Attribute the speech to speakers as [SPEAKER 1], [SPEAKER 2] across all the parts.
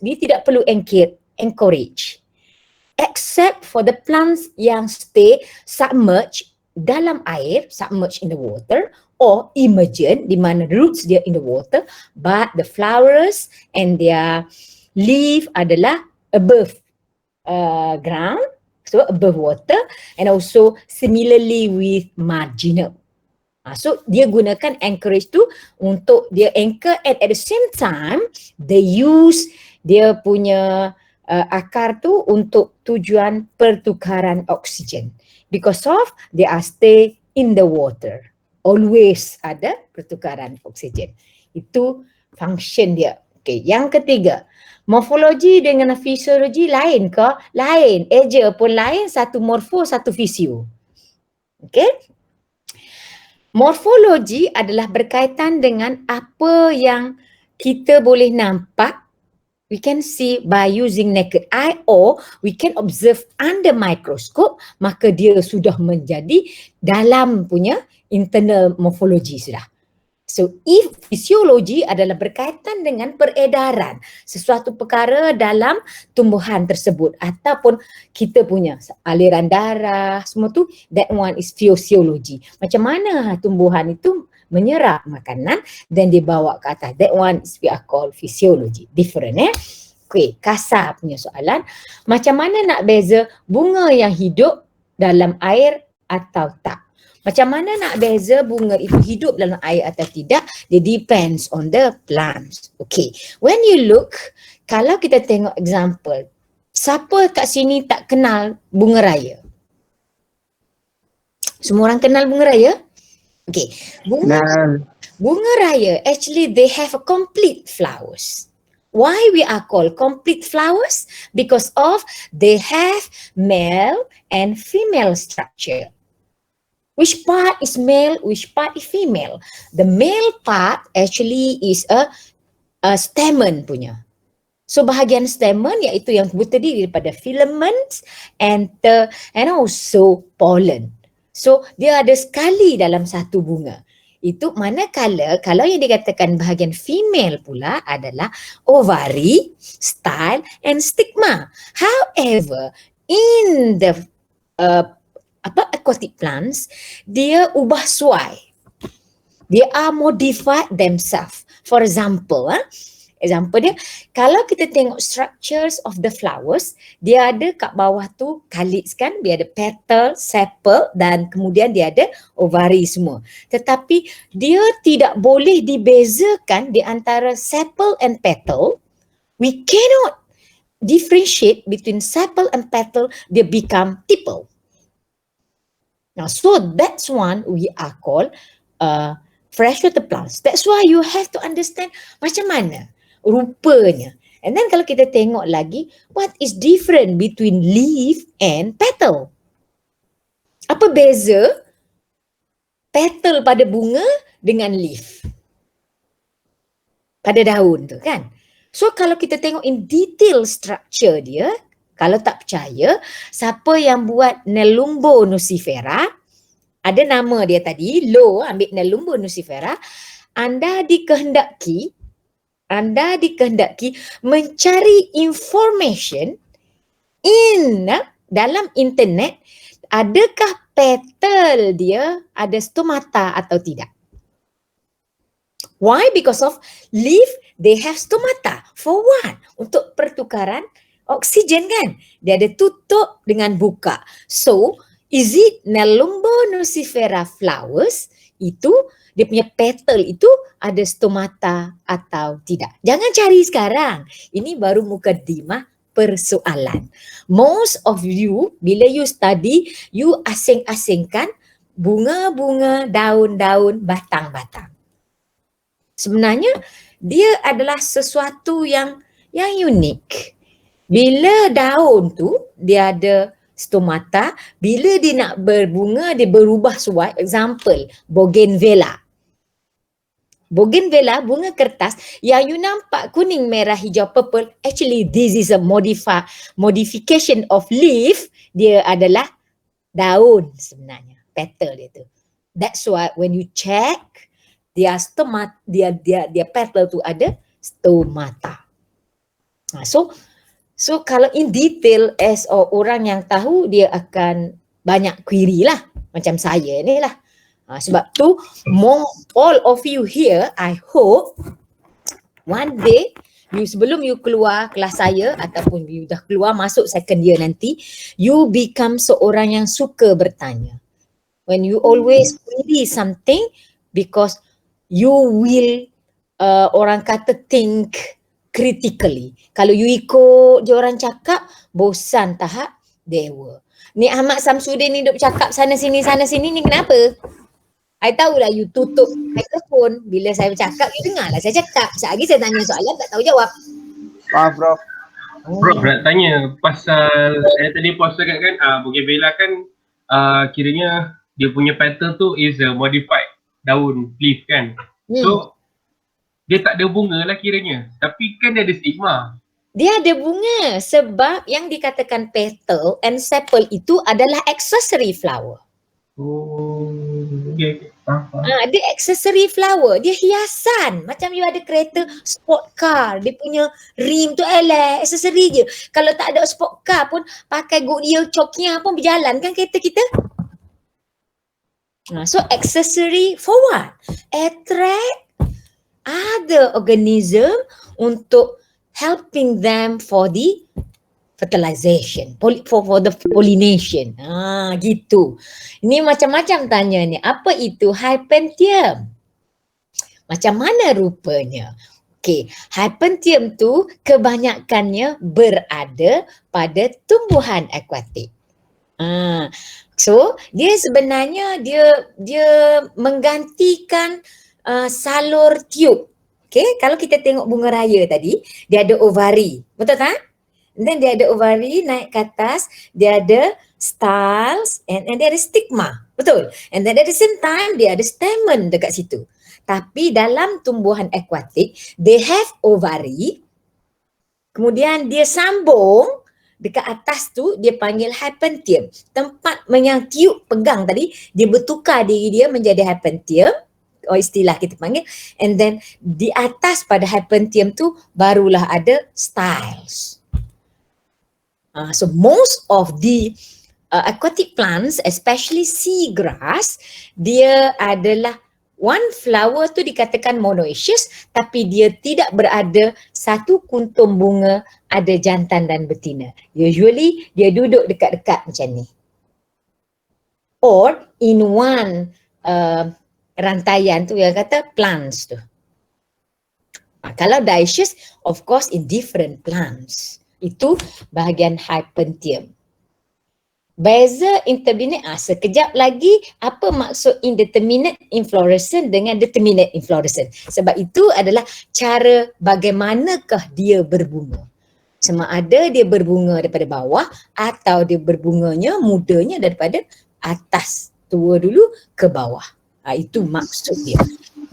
[SPEAKER 1] dia tidak perlu encourage. Except for the plants yang stay submerged dalam air, submerged in the water, or emergent, di mana roots dia in the water, but the flowers and their leaf adalah above ground, so above water, and also similarly with marginal. So dia gunakan anchorage tu untuk dia anchor, and at the same time they use dia punya akar tu untuk tujuan pertukaran oksigen, because of they are stay in the water, always ada pertukaran oksigen. Itu function dia. Okay, yang ketiga, morfologi dengan fisiologi lain ke? Lain, eja pun lain, satu morfo, satu fisio. Okay, morfologi adalah berkaitan dengan apa yang kita boleh nampak, we can see by using naked eye, or we can observe under microscope, maka dia sudah menjadi dalam punya internal morphology sudah. So if fisiologi adalah berkaitan dengan peredaran sesuatu perkara dalam tumbuhan tersebut ataupun kita punya aliran darah, semua tu, that one is fisiologi. Macam mana tumbuhan itu menyerap makanan dan dibawa ke atas, that one is we are called physiology. Different Okay, kasar punya soalan. Macam mana nak beza bunga yang hidup dalam air atau tak? Macam mana nak beza bunga itu hidup dalam air atau tidak? It depends on the plants. Okay, when you look, kalau kita tengok example, siapa kat sini tak kenal bunga raya? Semua orang kenal bunga raya? Okay, bunga raya actually they have a complete flowers. Why we are called complete flowers? Because of they have male and female structure. Which part is male, which part is female? The male part actually is a stamen punya. So bahagian stamen iaitu yang terdiri daripada filaments and also pollen. So dia ada sekali dalam satu bunga. Itu manakala kalau yang dikatakan bahagian female pula adalah ovary, style and stigma. However, in the aquatic plants, dia ubah suai. They are modified themselves. For example, example dia, kalau kita tengok structures of the flowers, dia ada kat bawah tu calyx kan, dia ada petal, sepal dan kemudian dia ada ovary semua. Tetapi dia tidak boleh dibezakan di antara sepal and petal. We cannot differentiate between sepal and petal, dia become tipple. Now, so that's one we are called freshwater plants. That's why you have to understand macam mana rupanya. And then kalau kita tengok lagi, what is different between leaf and petal? Apa beza petal pada bunga dengan leaf? Pada daun tu kan? So kalau kita tengok in detail structure dia, kalau tak percaya, siapa yang buat Nelumbo nucifera, ada nama dia tadi, Lo ambil Nelumbo nucifera, anda dikehendaki mencari information dalam internet, adakah petal dia ada stomata atau tidak. Why? Because of leaf, they have stomata. For what? Untuk pertukaran oksigen kan. Dia ada tutup dengan buka. So, is it Nelumbo nucifera flowers? Itu, dia punya petal itu ada stomata atau tidak. Jangan cari sekarang. Ini baru mukadimah persoalan. Most of you, bila you study, you asing-asingkan bunga-bunga, daun-daun, batang-batang. Sebenarnya, dia adalah sesuatu yang unik. Bila daun tu dia ada stomata, bila dia nak berbunga dia berubah suai. Example, bougainvillea. Bougainvillea, bunga kertas yang you nampak kuning, merah, hijau, purple, actually this is a modification of leaf. Dia adalah daun sebenarnya, petal dia tu. That's why when you check dia petal tu ada stomata. So kalau in detail as orang yang tahu, dia akan banyak query lah, macam saya ni lah. Sebab tu all of you here, I hope one day sebelum you keluar kelas saya ataupun you dah keluar masuk second year nanti, you become seorang yang suka bertanya. When you always query something, because you will orang kata think critically. Kalau you ikut je orang cakap, bosan tahap dewa. Ni Ahmad Samsudin ni duk cakap sana sini ni kenapa? I tahulah you tutup mikrofon. Bila saya bercakap, you dengarlah saya cakap. Sekejap lagi saya tanya soalan, tak tahu jawab.
[SPEAKER 2] Maaf Prof.
[SPEAKER 3] Prof nak tanya pasal saya tadi post dekat kan, Bougainvillea kan kiranya dia punya petal tu is a modified daun leaf kan. So dia tak ada bunga lah kiranya, tapi kan dia ada stigma.
[SPEAKER 1] Dia ada bunga sebab yang dikatakan petal and sepal itu adalah accessory flower.
[SPEAKER 3] Oh, okay.
[SPEAKER 1] Dia accessory flower, dia hiasan. Macam you ada kereta sport car, dia punya rim tu accessory je. Kalau tak ada sport car pun pakai Goodyear Chokia pun berjalan kan kereta kita. So accessory for what? Attract other organism untuk helping them for the fertilization, for the pollination. Gitu. Ini macam-macam tanya ni. Apa itu hypanthium? Macam mana rupanya? Okey, hypanthium tu kebanyakannya berada pada tumbuhan akuatik. So, dia sebenarnya dia menggantikan salur tiup. Okey, kalau kita tengok bunga raya tadi, dia ada ovari. Betul tak? Dan dia ada ovari naik ke atas, dia ada styles and dia ada stigma. Betul? And then at the same time dia ada stamen dekat situ. Tapi dalam tumbuhan akuatik, they have ovary. Kemudian dia sambung dekat atas tu, dia panggil hypanthium. Tempat yang tiup pegang tadi, dia bertukar diri dia menjadi hypanthium. Istilah kita panggil. And then di atas pada hypanthium tu barulah ada styles. So most of the aquatic plants, especially seagrass, dia adalah one flower tu dikatakan monoecious, tapi dia tidak berada satu kuntum bunga ada jantan dan betina. Usually dia duduk dekat-dekat macam ni. Or in one rantaian tu yang kata plants tu. Kalau dioecious, of course in different plants. Itu bahagian hypanthium. Beza interminate, sekejap lagi apa maksud indeterminate inflorescence dengan determinate inflorescence. Sebab itu adalah cara bagaimanakah dia berbunga. Sama ada dia berbunga daripada bawah atau dia berbunganya mudanya daripada atas, tua dulu ke bawah. Itu maksud dia.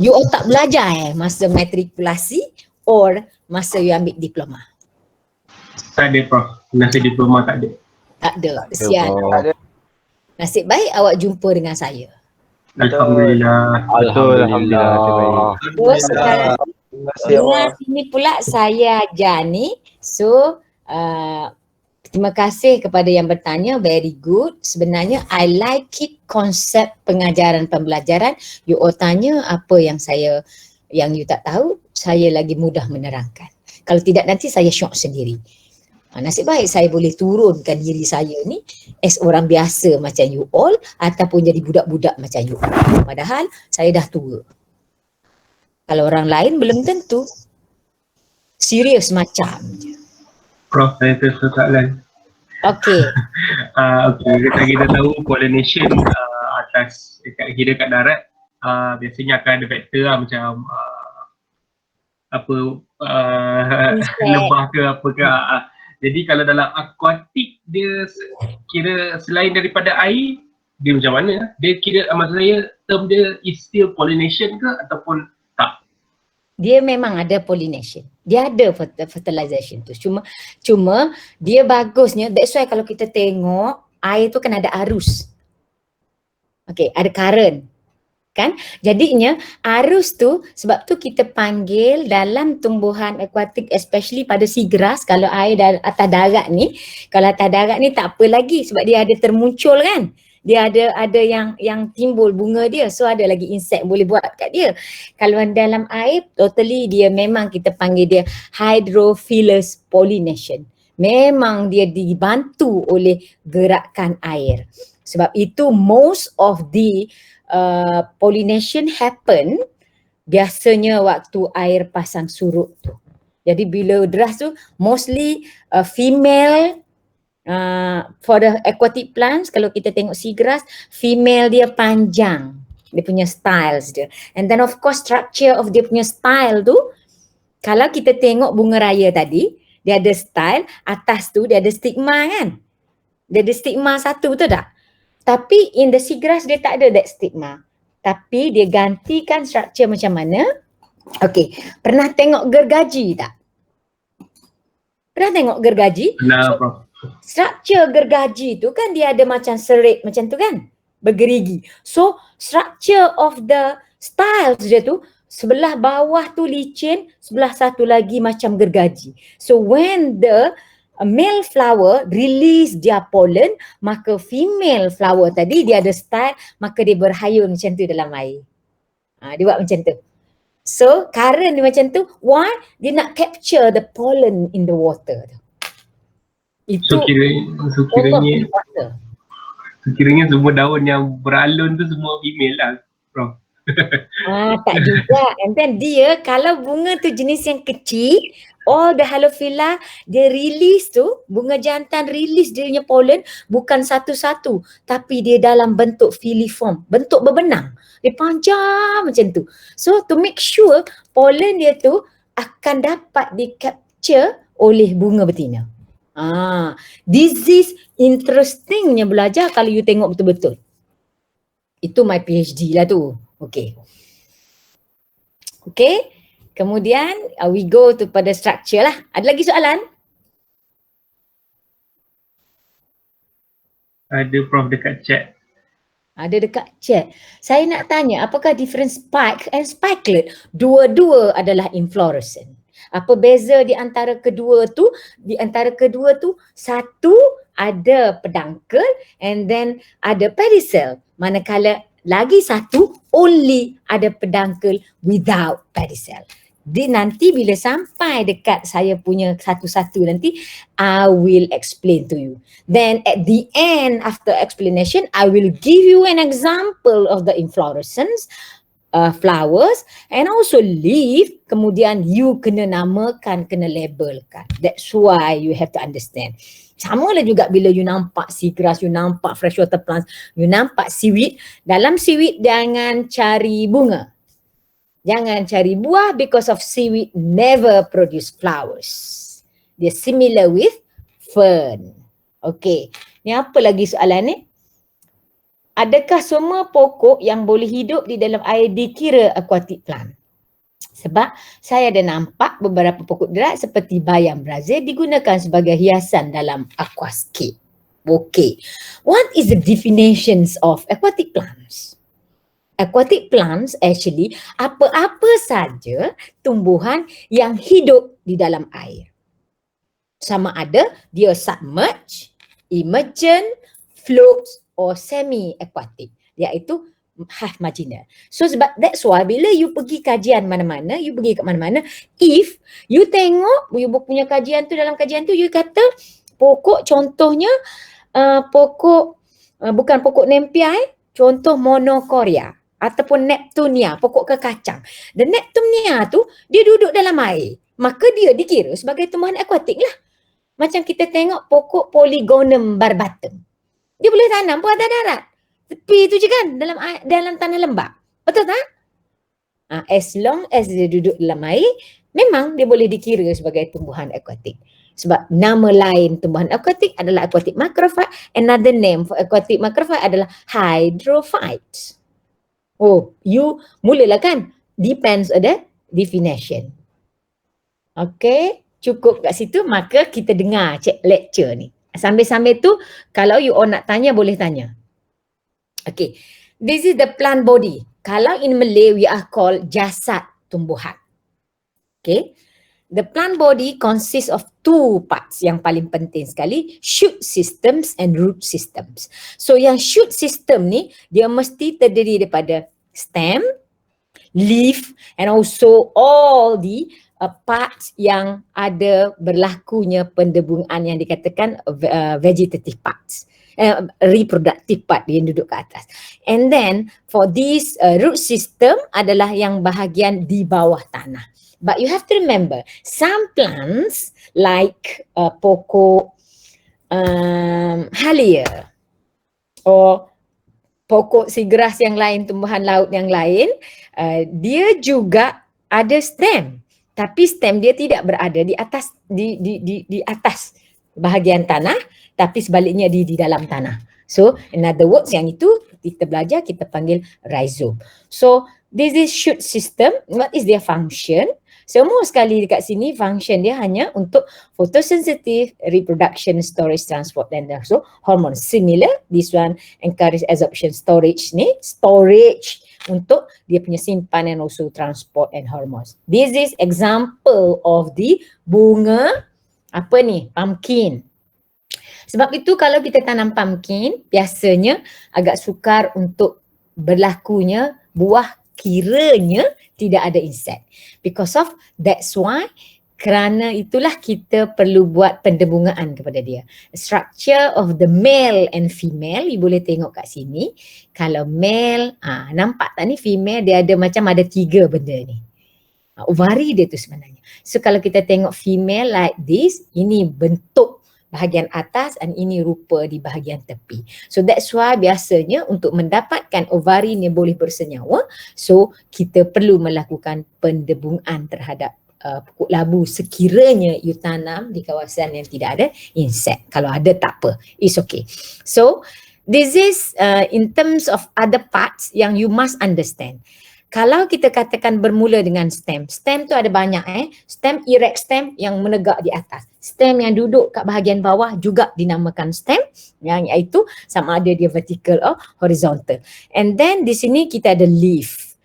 [SPEAKER 1] You all tak belajar masa matrikulasi or masa you ambil diploma?
[SPEAKER 3] Tak ada Prof, masa diploma tak ada.
[SPEAKER 1] Tak ada, kesian. Nasib baik awak jumpa dengan saya.
[SPEAKER 3] Alhamdulillah.
[SPEAKER 2] Alhamdulillah.
[SPEAKER 1] Terus dengan sini pula saya ajar ni. So terima kasih kepada yang bertanya, very good. Sebenarnya I like it konsep pengajaran pembelajaran. You all tanya apa yang you tak tahu, saya lagi mudah menerangkan. Kalau tidak nanti saya syok sendiri. Nasib baik saya boleh turunkan diri saya ni as orang biasa macam you all ataupun jadi budak-budak macam you all. Padahal saya dah tua. Kalau orang lain belum tentu. Serius macam je.
[SPEAKER 3] Prof, saya ada soalan.
[SPEAKER 1] Okey.
[SPEAKER 3] Kita tahu pollination atas kira kat darat biasanya akan ada faktor lah, macam lebah ke apa ke. Jadi kalau dalam akuatik dia kira selain daripada air, dia macam mana? Dia kira maksud saya term dia is still pollination ke ataupun tak?
[SPEAKER 1] Dia memang ada pollination. Dia ada fertilization tu. Cuma dia bagusnya, that's why kalau kita tengok air tu kan ada arus. Okay, ada current. kan. Jadinya arus tu, sebab tu kita panggil dalam tumbuhan akuatik, especially pada seagrass, kalau air atas darat ni, kalau atas darat ni tak apa lagi sebab dia ada termuncul kan. Dia ada yang timbul bunga dia, so ada lagi insek boleh buat kat dia. Kalau dalam air, totally dia memang kita panggil dia hydrophilous pollination. Memang dia dibantu oleh gerakan air. Sebab itu most of the pollination happen biasanya waktu air pasang surut tu. Jadi bila deras tu mostly female for the aquatic plants, kalau kita tengok seagrass, female dia panjang. Dia punya styles dia. And then of course structure of dia punya style tu, kalau kita tengok bunga raya tadi, dia ada style, atas tu dia ada stigma kan. Dia ada stigma satu, betul tak? Tapi in the seagrass dia tak ada that stigma. Tapi dia gantikan structure macam mana? Okay, pernah tengok gergaji tak? Pernah tengok gergaji?
[SPEAKER 3] Pernah, Prof.
[SPEAKER 1] Structure gergaji tu kan dia ada macam serit macam tu kan? Bergerigi. So structure of the styles dia tu, sebelah bawah tu licin, sebelah satu lagi macam gergaji. So when the male flower release their pollen, maka female flower tadi dia ada style, maka dia berhayun macam tu dalam air. Dia buat macam tu. So current dia macam tu, why? Dia nak capture the pollen in the water tu. Itu
[SPEAKER 3] kiranya semua daun yang beralun tu semua female lah, Prof.
[SPEAKER 1] Tak juga. And then dia kalau bunga tu jenis yang kecil, all the halophila dia release tu, bunga jantan release dia punya pollen bukan satu-satu, tapi dia dalam bentuk filiform, bentuk berbenang. Dia panjang macam tu. So to make sure pollen dia tu akan dapat di capture oleh bunga betina. This is interestingnya belajar kalau you tengok betul-betul. Itu my PhD lah tu. Okay. Kemudian we go to pada structure lah. Ada lagi soalan?
[SPEAKER 3] Ada, Prof, dekat chat.
[SPEAKER 1] Ada dekat chat. Saya nak tanya, apakah difference spike and spikelet? Dua-dua adalah inflorescent. Apa beza di antara kedua tu? Di antara kedua tu, satu ada pedangkel and then ada pedicel. Manakala lagi satu only ada pedangkel without pedicel. Nanti bila sampai dekat saya punya satu-satu nanti, I will explain to you. Then at the end, after explanation, I will give you an example of the inflorescence, flowers and also leaf. Kemudian you kena namakan, kena labelkan. That's why you have to understand. Sama lah juga bila you nampak seagrass, you nampak freshwater plants, you nampak seaweed. Dalam seaweed jangan cari bunga. Jangan cari buah because of seaweed never produce flowers. Dia similar with fern. Okay, ni apa lagi soalan ni? Adakah semua pokok yang boleh hidup di dalam air dikira aquatic plant? Sebab saya ada nampak beberapa pokok darat seperti bayam Brazil digunakan sebagai hiasan dalam aquascape. Okay, what is the definitions of aquatic plants? Aquatic plants actually apa-apa saja tumbuhan yang hidup di dalam air. Sama ada dia submerged, emergent, floats or semi-aquatic. Iaitu half marginal. So sebab that's why bila you pergi kajian mana-mana, you pergi kat mana-mana, if you tengok, you punya kajian tu, dalam kajian tu you kata pokok contohnya bukan pokok nempiai, contoh monocoria ataupun Neptunia, pokok kekacang. Dan Neptunia tu dia duduk dalam air, maka dia dikira sebagai tumbuhan akuatik lah. Macam kita tengok pokok Polygonum barbatum. Dia boleh tanam pun atas darat. Tepi tu je kan, dalam tanah lembap. Betul tak? As long as dia duduk dalam air, memang dia boleh dikira sebagai tumbuhan akuatik. Sebab nama lain tumbuhan akuatik adalah aquatic macrophyte. Another name for aquatic macrophyte adalah hydrophytes. Oh, you mulalah kan? Depends on the definition. Okay, cukup kat situ, maka kita dengar lecture ni. Sambil-sambil tu, kalau you all nak tanya, boleh tanya. Okay, this is the plant body. Kalau in Malay we are called jasad tumbuhan. Okay. The plant body consists of two parts yang paling penting sekali, shoot systems and root systems. So yang shoot system ni dia mesti terdiri daripada stem, leaf and also all the parts yang ada berlakunya pendebungan yang dikatakan vegetative parts. Reproductive part dia duduk ke atas. And then for this root system adalah yang bahagian di bawah tanah. But you have to remember, some plants like pokok halia or pokok segeras yang lain, tumbuhan laut yang lain, dia juga ada stem. Tapi stem dia tidak berada di atas di atas bahagian tanah, tapi sebaliknya di dalam tanah. So in other words, yang itu kita belajar kita panggil rhizome. So this is shoot system. What is their function? Semua sekali dekat sini function dia hanya untuk photosynthesis, reproduction, storage, transport dan also hormone. Similar, this one encourage absorption, storage ni, storage untuk dia punya simpan and also transport and hormones. This is example of the bunga apa ni? Pumpkin. Sebab itu kalau kita tanam pumpkin, biasanya agak sukar untuk berlakunya buah kiranya tidak ada insect. Because of that's why, kerana itulah kita perlu buat pendebungaan kepada dia. Structure of the male and female, you boleh tengok kat sini. Kalau male, nampak tak ni female dia ada macam ada 3 benda ni. Ovari dia tu sebenarnya. So kalau kita tengok female like this, ini bentuk bahagian atas dan ini rupa di bahagian tepi. So that's why biasanya untuk mendapatkan ovari ni boleh bersenyawa, so kita perlu melakukan pendebungan terhadap pokok labu sekiranya you tanam di kawasan yang tidak ada insect. Kalau ada tak apa, it's okay. So this is in terms of other parts yang you must understand. Kalau kita katakan bermula dengan stem, stem tu ada banyak stem erect, stem yang menegak di atas. Stem yang duduk kat bahagian bawah juga dinamakan stem, yang iaitu sama ada dia vertical or horizontal. And then di sini kita ada leaf.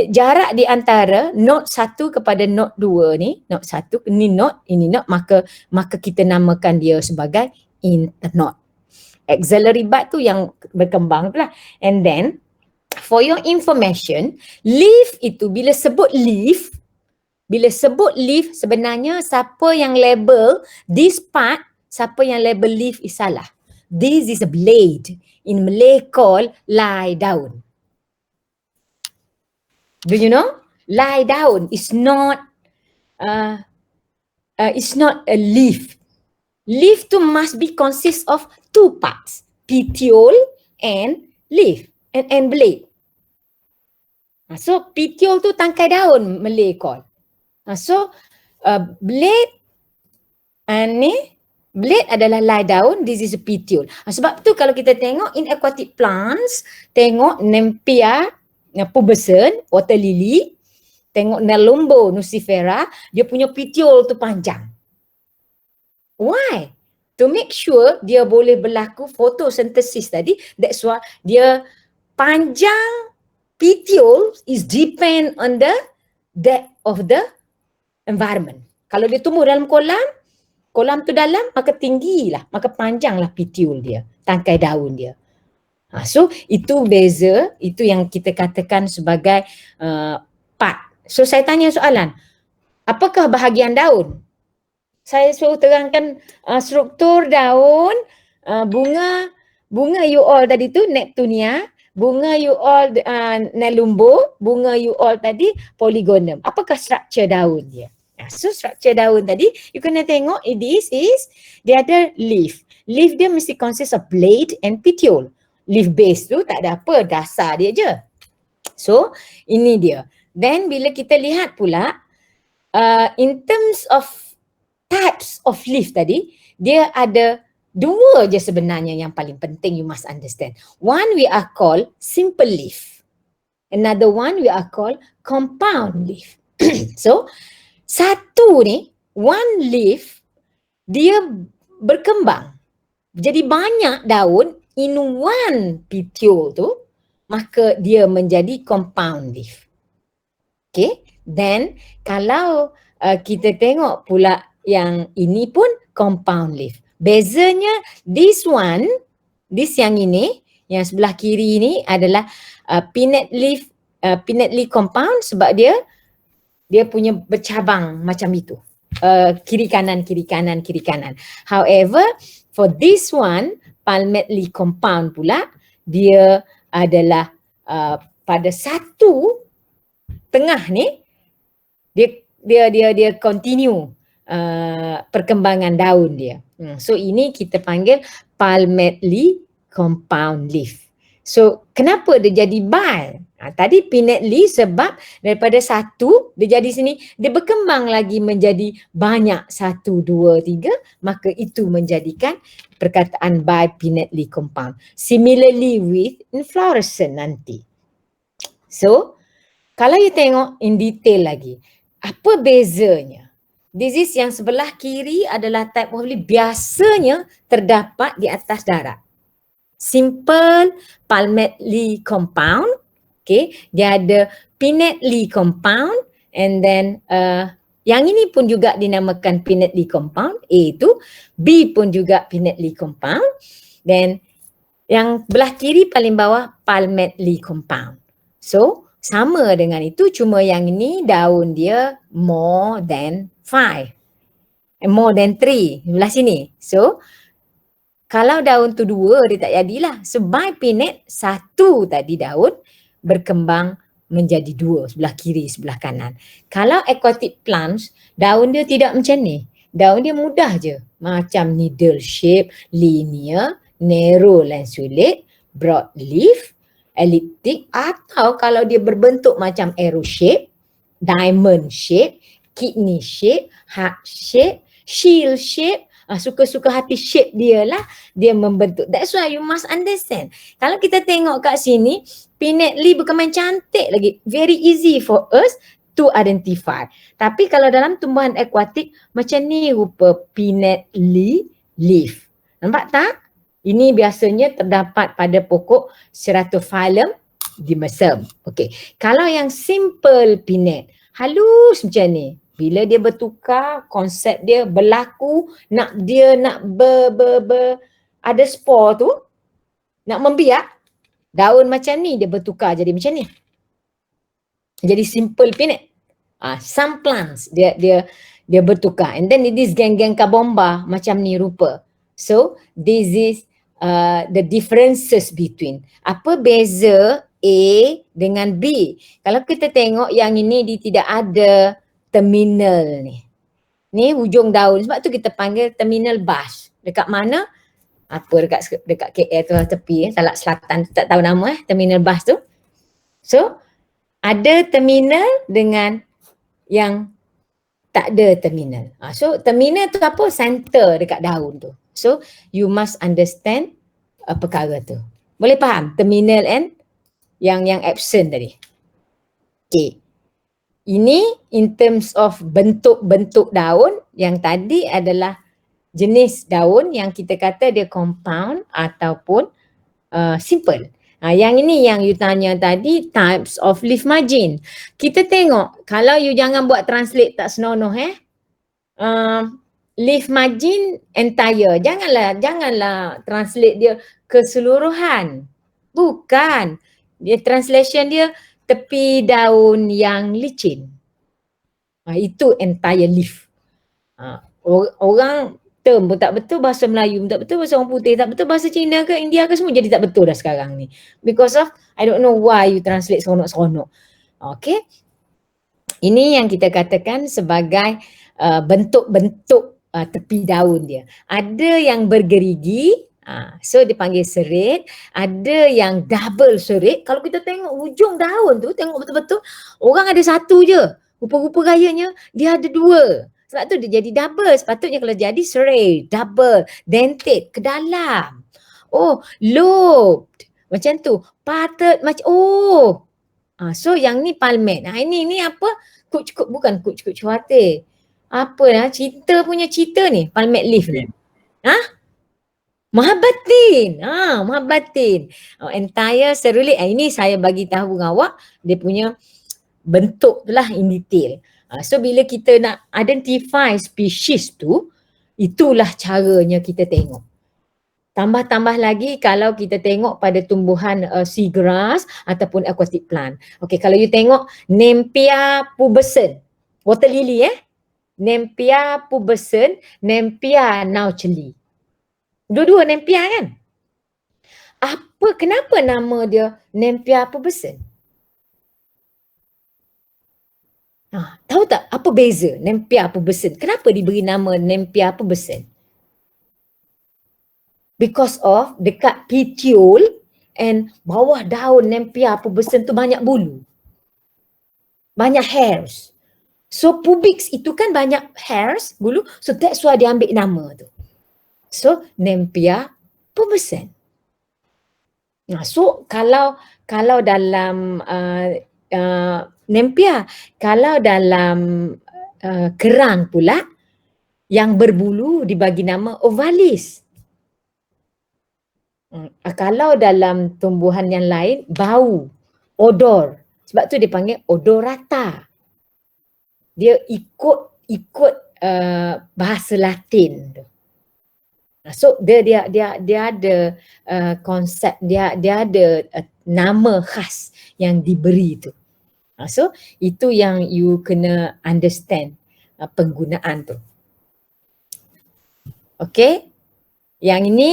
[SPEAKER 1] Jarak di antara node 1 kepada node 2 ni, node 1 ini node, maka kita namakan dia sebagai internode. Axillary bud tu yang berkembang tu lah. And then for your information, leaf itu bila sebut leaf sebenarnya siapa yang label this part, siapa yang label leaf is salah. This is a blade. In Malay called lie down. Do you know? Lie down is not it's not a leaf. Leaf tu must be consist of 2 parts, petiole and leaf and blade. So petiole tu tangkai daun Malay call. So blade ni, blade adalah lie down, this is a petiole. Sebab tu kalau kita tengok in aquatic plants, tengok Nempia pubescens, water lily, tengok Nelumbo nucifera, dia punya petiole tu panjang. Why? To make sure dia boleh berlaku photosynthesis tadi, that's why dia panjang. Petiole is depend on the depth of the environment. Kalau dia tumbuh dalam kolam tu dalam, maka tinggilah, maka panjanglah petiole dia, tangkai daun dia. So itu beza, itu yang kita katakan sebagai part. So saya tanya soalan, apakah bahagian daun? Saya suruh terangkan struktur daun, bunga you all tadi tu Neptunia, bunga you all Nelumbo, bunga you all tadi Polygonum. Apakah struktur daun dia? So struktur daun tadi you kena tengok dia ada leaf. Leaf dia mesti consist of blade and petiole. Leaf base tu tak ada apa, dasar dia je. So ini dia. Then bila kita lihat pula in terms of types of leaf tadi, dia ada 2 je sebenarnya yang paling penting you must understand. One we are called simple leaf. Another one we are called compound leaf. So, satu ni, one leaf, dia berkembang. Jadi banyak daun in one petiole tu, maka dia menjadi compound leaf. Okay, then kalau kita tengok pula yang ini pun compound leaf. Bezanya this yang ini, yang sebelah kiri ini adalah pinnate leaf compound sebab dia punya bercabang macam itu. Kiri kanan. However, for this one, palmate leaf compound pula, dia adalah pada satu tengah ni, dia continue perkembangan daun dia. So ini kita panggil palmate leaf compound leaf. So kenapa dia jadi bile? Tadi pinnate leaf sebab daripada satu dia jadi sini, dia berkembang lagi menjadi banyak, 1, 2, 3, maka itu menjadikan perkataan bipinnate leaf compound. Similarly with inflorescence nanti. So kalau you tengok in detail lagi, apa bezanya? Disease yang sebelah kiri adalah type of leaf biasanya terdapat di atas darat. Simple palmate leaf compound, okay, dia ada pinnate leaf compound, and then yang ini pun juga dinamakan pinnate leaf compound, A itu, B pun juga pinnate leaf compound, then yang belah kiri paling bawah palmate leaf compound. So sama dengan itu, cuma yang ini daun dia more than 5, more than 3 belah sini. So kalau daun tu 2 dia tak jadilah. So bipinnate, 1 tadi daun berkembang menjadi 2, sebelah kiri, sebelah kanan. Kalau aquatic plants, daun dia tidak macam ni. Daun dia mudah je. Macam needle shape, linear, narrow lanceolate, broad leaf, elliptic, atau kalau dia berbentuk macam arrow shape, diamond shape, kidney shape, heart shape, shield shape, suka-suka hati shape dia lah dia membentuk. That's why you must understand. Kalau kita tengok kat sini, pinnate leaf bukan main cantik lagi. Very easy for us to identify. Tapi kalau dalam tumbuhan akuatik, macam ni rupa pinnate leaf. Nampak tak? Ini biasanya terdapat pada pokok Ceratophyllum dimesem. Okey. Kalau yang simple pinnate, halus macam ni. Bila dia bertukar, konsep dia berlaku, nak ada spor tu, nak membiak, daun macam ni dia bertukar jadi macam ni. Jadi simple pinnate. Some plants dia bertukar, and then this geng-geng kabomba macam ni rupa. So this is the differences between. Apa beza A dengan B? Kalau kita tengok yang ini dia tidak ada terminal ni. Ni hujung daun, sebab tu kita panggil terminal bush. Dekat mana? Apa dekat KL tu tepi, Salak Selatan, tak tahu nama terminal bush tu. So ada terminal dengan yang tak ada terminal. So terminal tu apa? Center dekat daun tu. So you must understand perkara tu. Boleh faham terminal and yang absent tadi. Okay. Ini in terms of bentuk-bentuk daun, yang tadi adalah jenis daun yang kita kata dia compound ataupun simple. Yang ini yang you tanya tadi, types of leaf margin. Kita tengok, kalau you jangan buat translate tak senonoh leaf margin entire. Janganlah translate dia keseluruhan. Bukan. Dia translation dia tepi daun yang licin. Itu entire leaf. Orang term pun tak betul, bahasa Melayu pun tak betul, bahasa orang putih tak betul, bahasa Cina ke India ke semua jadi tak betul dah sekarang ni. Because of, I don't know why you translate seronok-seronok. Okay. Ini yang kita katakan sebagai bentuk-bentuk tepi daun dia. Ada yang bergerigi, so dipanggil serit. Ada yang double serit. Kalau kita tengok hujung daun tu, tengok betul-betul orang ada satu je. Rupa-rupa gayanya dia ada 2. Sebab tu dia jadi double. Sepatutnya kalau jadi serit, double, dentate ke dalam. Oh, lobed. Macam tu. Parted macam, so yang ni palmate. Ini apa? Bukan kuc-kuc cuate. Apa lah, cerita punya cerita ni, palmate leaf ni. Mahabbatin. Mahabbatin. Entire seruli. Ini saya bagi tahu dengan awak dia punya bentuk tu lah in detail. So bila kita nak identify spesies tu, itulah caranya kita tengok. Tambah-tambah lagi kalau kita tengok pada tumbuhan seagrass ataupun aquatic plant. Okay, kalau you tengok Nempia pubescens, water lily Nempia pubescens, Nempia naucheli. Dua-dua Nempia kan? Kenapa nama dia Nempia pubescens? Tahu tak apa beza Nempia pubescens? Kenapa diberi nama Nempia pubescens? Because of dekat petiole and bawah daun Nempia pubescens tu banyak bulu. Banyak hairs. So pubis itu kan banyak hairs, bulu. So that's why dia ambil nama tu. So Nempia pubescens. So kalau dalam Nempia, kalau dalam kerang pula yang berbulu dibagi nama ovalis. Kalau dalam tumbuhan yang lain bau, odor. Sebab tu dia panggil odorata. Dia ikut bahasa Latin tu. So dia ada konsep, dia ada nama khas yang diberi tu. So itu yang you kena understand penggunaan tu. Okay. Yang ini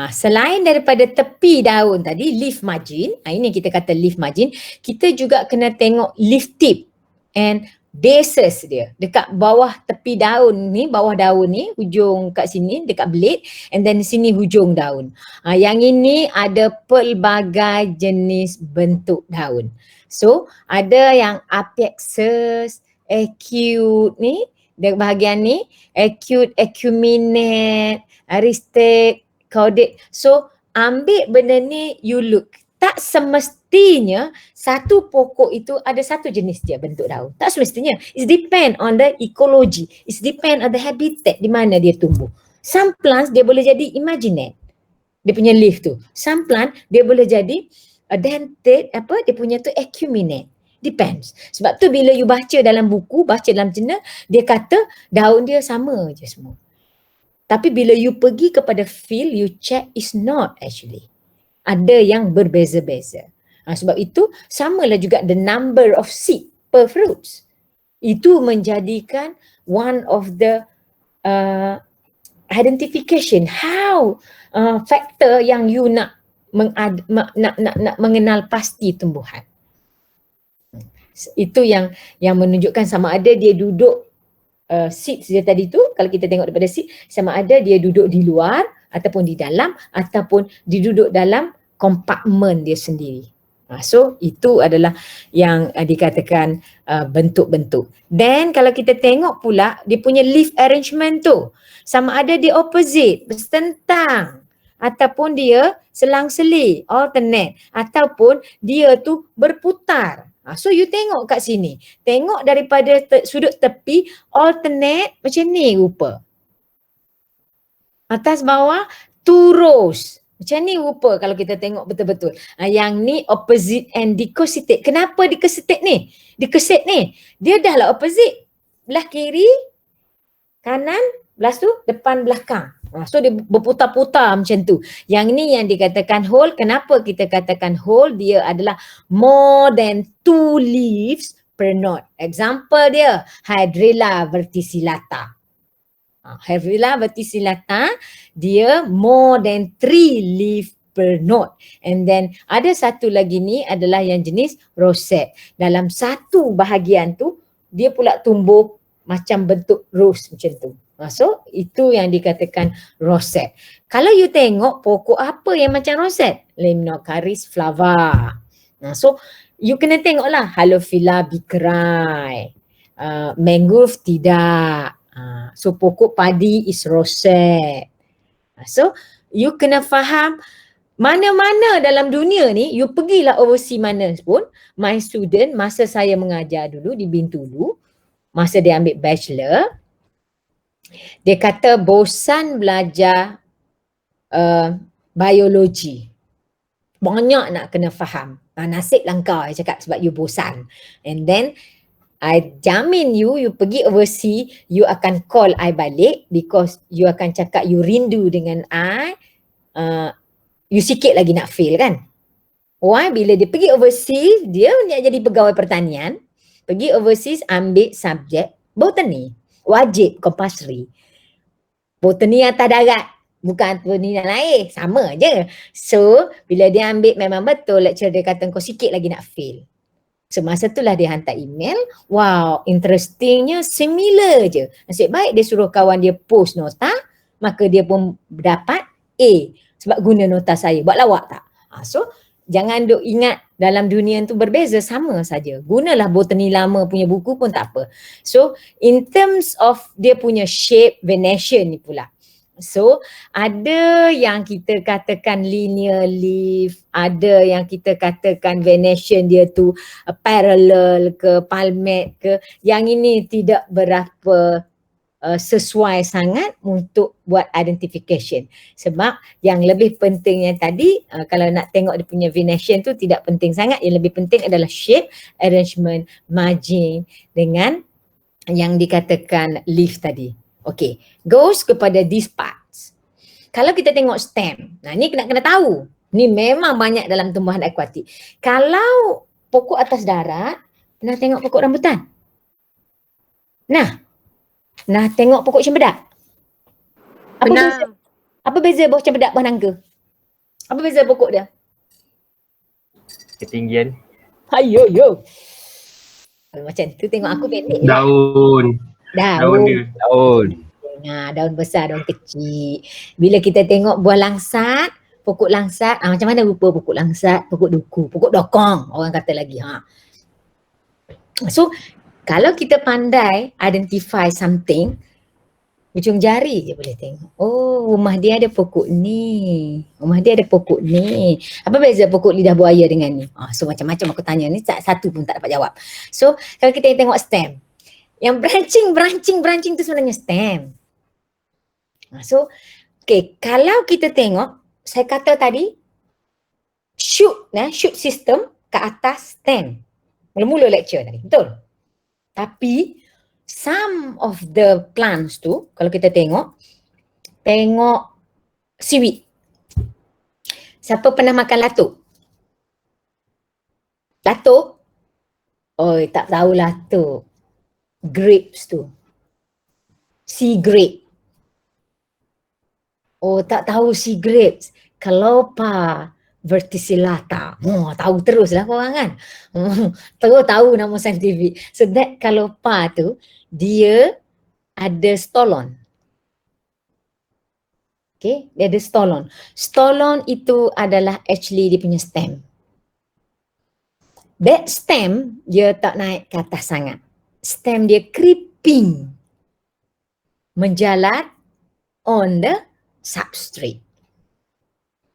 [SPEAKER 1] selain daripada tepi daun tadi, leaf margin, ini kita kata leaf margin, kita juga kena tengok leaf tip and bases dia dekat bawah tepi daun ni, bawah daun ni, hujung kat sini dekat blade, and then sini hujung daun. Yang ini ada pelbagai jenis bentuk daun. So ada yang apexus, acute ni, bahagian ni, acute, acuminate, aristate, caudate. So ambil benda ni, you look. Tak semestinya satu pokok itu ada satu jenis dia bentuk daun. Tak semestinya. It depend on the ecology. It depend on the habitat di mana dia tumbuh. Some plants dia boleh jadi imaginate. Dia punya leaf tu. Some plant dia boleh jadi dentate, dia punya tu acuminate. Depends. Sebab tu bila you baca dalam buku, baca dalam jurnal, dia kata daun dia sama je semua. Tapi bila you pergi kepada field, you check is not actually. Ada yang berbeza-beza. Sebab itu samalah juga the number of seed per fruits. Itu menjadikan one of the identification, how factor yang you nak mengenal pasti tumbuhan. Itu yang menunjukkan sama ada dia duduk seeds dia tadi tu, kalau kita tengok daripada seed, sama ada dia duduk di luar ataupun di dalam ataupun diduduk dalam kompartmen dia sendiri. So itu adalah yang dikatakan bentuk-bentuk. Then kalau kita tengok pula dia punya leaf arrangement tu, sama ada dia opposite, bersentang, ataupun dia selang-seli, alternate, ataupun dia tu berputar. So you tengok kat sini, tengok daripada sudut tepi alternate macam ni rupa. Atas bawah two rows. Macam ni rupa kalau kita tengok betul-betul. Yang ni opposite and decussate. Kenapa decussate ni? Decussate ni, dia dah lah opposite. Belah kiri, kanan, belah tu depan belakang. So dia berputar-putar macam tu. Yang ni yang dikatakan whole. Kenapa kita katakan whole? Dia adalah more than 2 leaves per knot. Example dia, Hydrilla verticillata. Hydrilla verticillata, dia more than 3 leaf per knot. And then ada satu lagi ni adalah yang jenis rosette. Dalam satu bahagian tu, dia pula tumbuh macam bentuk rose macam tu. So itu yang dikatakan rosette. Kalau you tengok pokok apa yang macam rosette? Limnocharis flava. So you kena tengoklah Halophila bikrai. Mangrove tidak. So pokok padi is rosette. So you kena faham mana-mana dalam dunia ni, you pergilah overseas mana pun. My student masa saya mengajar dulu di Bintulu, masa dia ambil bachelor, dia kata bosan belajar biologi. Banyak nak kena faham. Nasib lah kau, I cakap, sebab you bosan. And then I jamin you pergi overseas, you akan call I balik because you akan cakap you rindu dengan I. You sikit lagi nak fail kan. Why? Bila dia pergi overseas, dia nak jadi pegawai pertanian, pergi overseas ambil subjek botany. Wajib, compulsory. Botany atas darat, bukan botany yang lain, sama je. So, bila dia ambil memang betul lecturer dia kata kau sikit lagi nak fail. Semasa itulah dia hantar email, wow, interestingnya similar je. Nasib baik dia suruh kawan dia post nota, maka dia pun dapat A sebab guna nota saya. Buat lawak tak? So, jangan duk ingat dalam dunia tu berbeza, sama saja. Gunalah botany lama punya buku pun tak apa. So, in terms of dia punya shape, venation ni pula. So, ada yang kita katakan linear leaf, ada yang kita katakan venation dia tu parallel ke palmate ke. Yang ini tidak berapa sesuai sangat untuk buat identification. Sebab yang lebih pentingnya tadi, kalau nak tengok dia punya venation tu tidak penting sangat. Yang lebih penting adalah shape, arrangement, margin dengan yang dikatakan leaf tadi. Okay, goes kepada these parts. Kalau kita tengok stem, nah ni kena tahu. Ni memang banyak dalam tumbuhan akuatik. Kalau pokok atas darat, pernah tengok pokok rambutan? Nah tengok pokok cempedak? Apa beza bawah cempedak buah nangka? Apa beza pokok dia?
[SPEAKER 2] Ketinggian.
[SPEAKER 1] Ayo. Macam tu tengok aku pendek.
[SPEAKER 3] Daun dia.
[SPEAKER 1] Daun besar, daun kecil. Bila kita tengok buah langsat, pokok langsat, macam mana rupa pokok langsat, pokok duku, pokok dokong orang kata lagi. So, kalau kita pandai identify something, ujung jari je boleh tengok. Oh, rumah dia ada pokok ni. Apa beza pokok lidah buaya dengan ni? So, macam-macam aku tanya ni, satu pun tak dapat jawab. So, kalau kita tengok stem, yang branching tu sebenarnya stem. So, okay, kalau kita tengok, saya kata tadi, shoot system ke atas stem. Mula-mula lecture tadi, betul? Tapi, some of the plants tu, kalau kita tengok seaweed. Siapa pernah makan latuk? Latuk? Oh, tak tahu latuk. Grapes tu. Sea grape. Oh, tak tahu sea grapes. Calopa verticillata. Tahu terus lah korang kan. Terus tahu nama saintifik. So that Calopa tu, dia ada stolon. Okay, dia ada stolon. Stolon itu adalah actually dia punya stem. That stem, dia tak naik ke atas sangat. Stem dia creeping, menjalar on the substrate.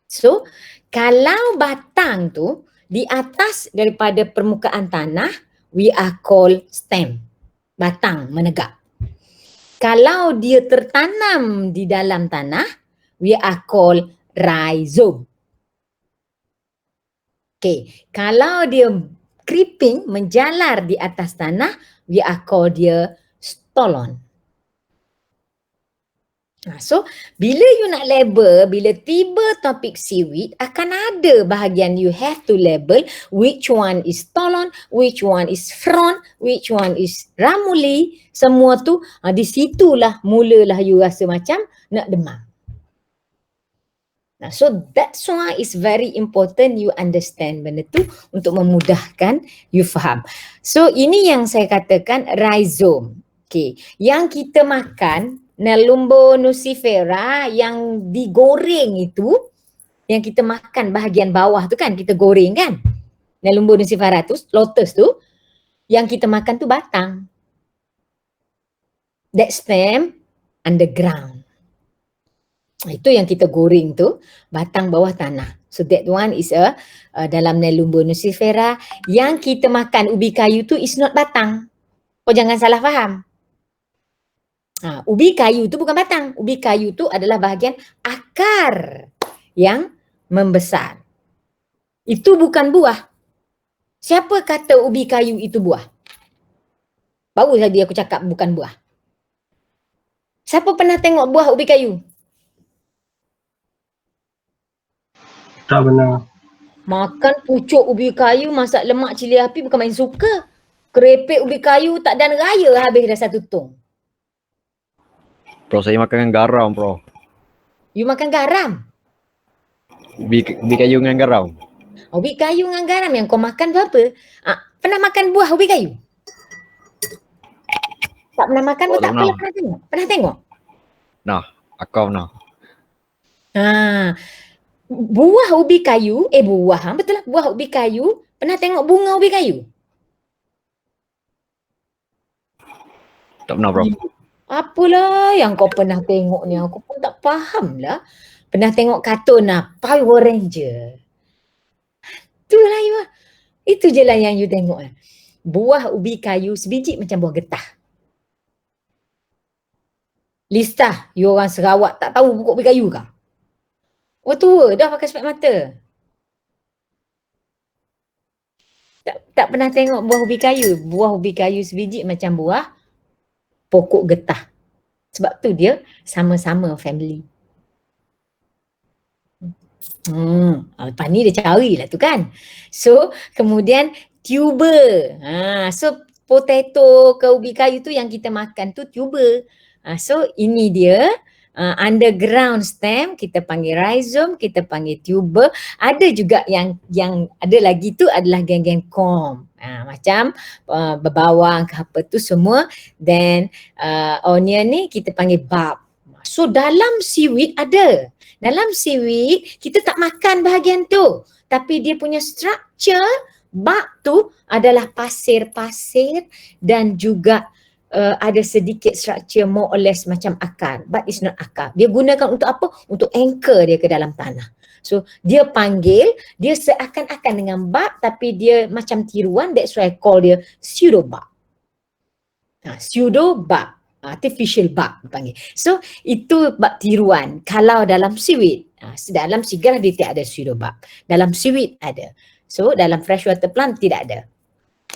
[SPEAKER 1] So, kalau batang tu di atas daripada permukaan tanah, we are called stem. Batang menegak. Kalau dia tertanam di dalam tanah, we are called rhizome. Okay, kalau dia creeping, menjalar di atas tanah, we are called dia stolon. So, bila you nak label, bila tiba topik seaweed, akan ada bahagian you have to label which one is stolon, which one is frond, which one is ramuli. Semua tu, di situlah mulalah you rasa macam nak demam. So that's why it's very important you understand benda tu untuk memudahkan you faham. So ini yang saya katakan rhizome. Okay. Yang kita makan, Nelumbo nucifera yang digoreng itu, yang kita makan bahagian bawah tu kan, kita goreng kan. Nelumbo nucifera tu, lotus tu, yang kita makan tu batang. That stem underground. Itu yang kita goreng tu, batang bawah tanah. So that one is dalam Nelumbo nucifera. Yang kita makan ubi kayu tu is not batang. Kau jangan salah faham. Ubi kayu tu bukan batang. Ubi kayu tu adalah bahagian akar yang membesar. Itu bukan buah. Siapa kata ubi kayu itu buah? Baru tadi aku cakap bukan buah. Siapa pernah tengok buah ubi kayu?
[SPEAKER 3] Tak benar.
[SPEAKER 1] Makan pucuk ubi kayu, masak lemak cili api bukan main suka. Kerepek ubi kayu tak dan raya habis dah satu tong.
[SPEAKER 4] Bro, saya makan dengan garam, bro.
[SPEAKER 1] You makan garam.
[SPEAKER 4] Ubi kayu dengan garam.
[SPEAKER 1] Ubi kayu dengan garam yang kau makan tu apa? Pernah makan buah ubi kayu? Tak pernah makan pun
[SPEAKER 4] Tak
[SPEAKER 1] tak
[SPEAKER 4] pernah.
[SPEAKER 1] apalah, pernah tengok? Pernah tengok?
[SPEAKER 4] Nah, akau nah.
[SPEAKER 1] Buah ubi kayu, betul lah, buah ubi kayu. Pernah tengok bunga ubi kayu?
[SPEAKER 4] Tak pernah, bro.
[SPEAKER 1] Apalah yang kau pernah tengok ni, aku pun tak faham lah. Pernah tengok kartun Power Ranger. Itulah you. Itu je lah yang you tengok. Buah ubi kayu sebiji macam buah getah. Lista, you orang Sarawak tak tahu pokok ubi kayu kah? Oh tua dah pakai spek mata. Tak pernah tengok buah ubi kayu. Buah ubi kayu sebiji macam buah pokok getah. Sebab tu dia sama-sama family. Lepas ni dia carilah tu kan. So kemudian tuber. So potato ke ubi kayu tu yang kita makan tu tuber. So ini dia underground stem, kita panggil rhizome, kita panggil tuber. Ada juga yang ada lagi tu adalah geng-geng corm. Macam berbawang ke apa tu semua. Then onion ni kita panggil bulb. So dalam seaweed ada. Dalam seaweed kita tak makan bahagian tu. Tapi dia punya structure bulb tu adalah pasir-pasir dan juga ada sedikit structure more or less macam akar, but it's not akar. Dia gunakan untuk apa? Untuk anchor dia ke dalam tanah. So dia panggil, dia seakan-akan dengan bulb tapi dia macam tiruan, that's why I call dia pseudobulb. Pseudobulb, artificial bulb dipanggil. So itu bab tiruan kalau dalam seaweed. Dalam seagrass dia tidak ada pseudobulb. Dalam seaweed ada. So dalam freshwater plant tidak ada.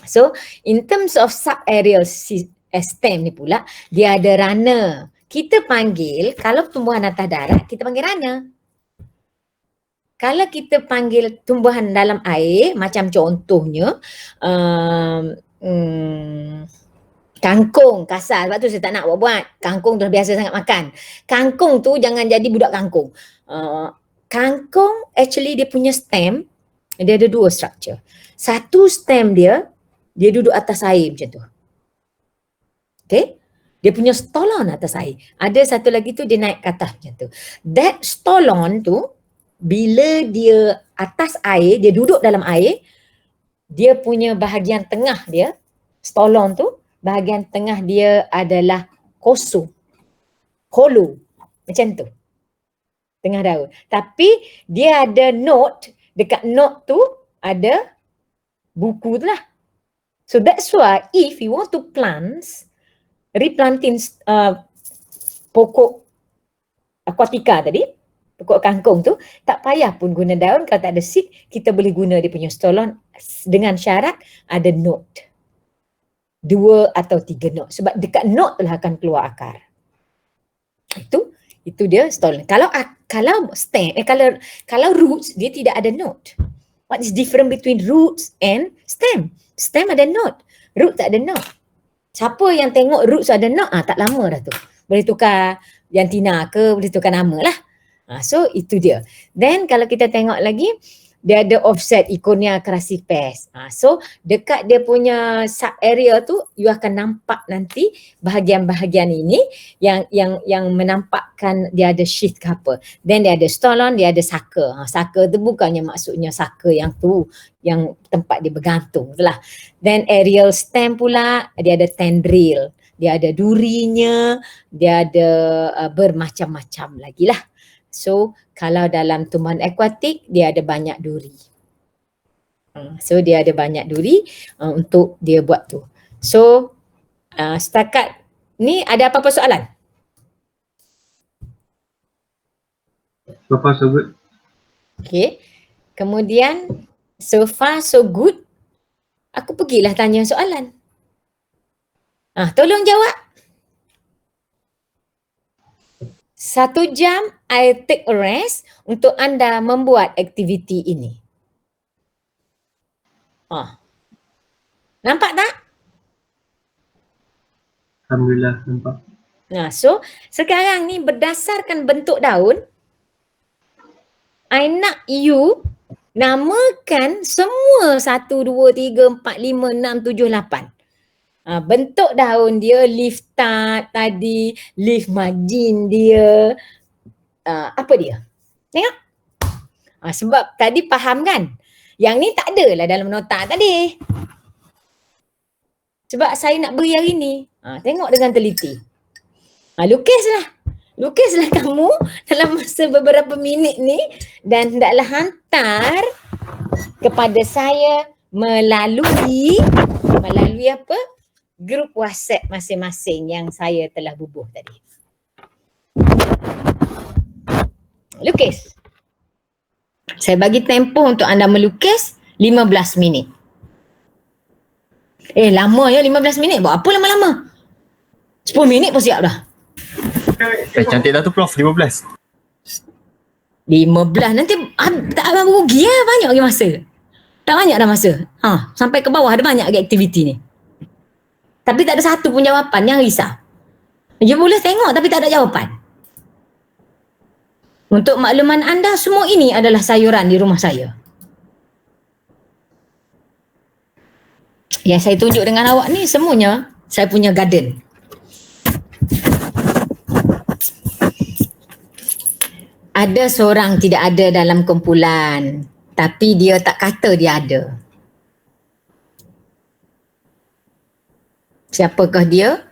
[SPEAKER 1] So in terms of subaerial stem ni pula, dia ada runner. Kita panggil, kalau tumbuhan atas darat, kita panggil runner. Kalau kita panggil tumbuhan dalam air, macam contohnya, kangkung kasar, sebab tu saya tak nak buat. Kangkung dah biasa sangat makan. Kangkung tu jangan jadi budak kangkung. Kangkung actually dia punya stem, dia ada dua structure. Satu stem dia duduk atas air macam tu. Okay, dia punya stolon atas air. Ada satu lagi tu dia naik ke atas macam tu. That stolon tu bila dia atas air, dia duduk dalam air, dia punya bahagian tengah dia, stolon tu, bahagian tengah dia adalah hollow, macam tu. Tengah daun. Tapi dia ada note, dekat note tu ada buku tu lah. So that's why if you want to replanting pokok aquatica tadi, pokok kangkung tu, tak payah pun guna daun. Kalau tak ada seed, kita boleh guna dia punya stolon dengan syarat ada note. 2 atau 3 note. Sebab dekat note lah akan keluar akar. Itu dia stolon. Kalau stem, kalau roots, dia tidak ada note. What is different between roots and stem? Stem ada note, root tak ada note. Siapa yang tengok roots ada note, tak lama dah tu. Boleh tukar Yantina ke, boleh tukar nama lah. So itu dia. Then kalau kita tengok lagi, dia ada offset Ikonia crassipes. So dekat dia punya sub area tu, you akan nampak nanti bahagian-bahagian ini yang menampakkan dia ada sheath ke apa. Then dia ada stolon, dia ada sucker. Sucker tu bukannya maksudnya sucker yang tu, yang tempat dia bergantung tu lah. Then aerial stem pula, dia ada tendril. Dia ada durinya, dia ada bermacam-macam lagi lah. So kalau dalam tumbuhan akuatik dia ada banyak duri. So dia ada banyak duri untuk dia buat tu. So setakat ni ada apa-apa soalan?
[SPEAKER 3] So far so good.
[SPEAKER 1] Okay. Kemudian, so far so good. Aku pergilah tanya soalan. Tolong jawab. 1 jam I take a rest untuk anda membuat aktiviti ini. Nampak tak?
[SPEAKER 3] Alhamdulillah nampak.
[SPEAKER 1] So sekarang ni berdasarkan bentuk daun, I nak you namakan semua 1, 2, 3, 4, 5, 6, 7, 8. Bentuk daun dia, leaf tart tadi, leaf margin dia, apa dia? Tengok. Sebab tadi faham kan? Yang ni tak adalah dalam nota tadi. Sebab saya nak beri hari ni. Tengok dengan teliti. Lukislah kamu dalam masa beberapa minit ni dan hendaklah hantar kepada saya melalui apa? Grup WhatsApp masing-masing yang saya telah bubuh tadi. Lukis. Saya bagi tempoh untuk anda melukis 15 minit. Lama ya 15 minit. Buat apa lama-lama? 10 minit pun siap dah.
[SPEAKER 2] Cantik dah tu Prof, 15.
[SPEAKER 1] 15 nanti tak rugi ya, banyak lagi masa. Tak banyak dah masa. Sampai ke bawah ada banyak lagi aktiviti ni. Tapi tak ada satu pun jawapan, yang risau. Dia boleh tengok tapi tak ada jawapan. Untuk makluman anda, semua ini adalah sayuran di rumah saya. Yang saya tunjuk dengan awak ni semuanya saya punya garden. Ada seorang tidak ada dalam kumpulan, tapi dia tak kata dia ada. Siapakah dia?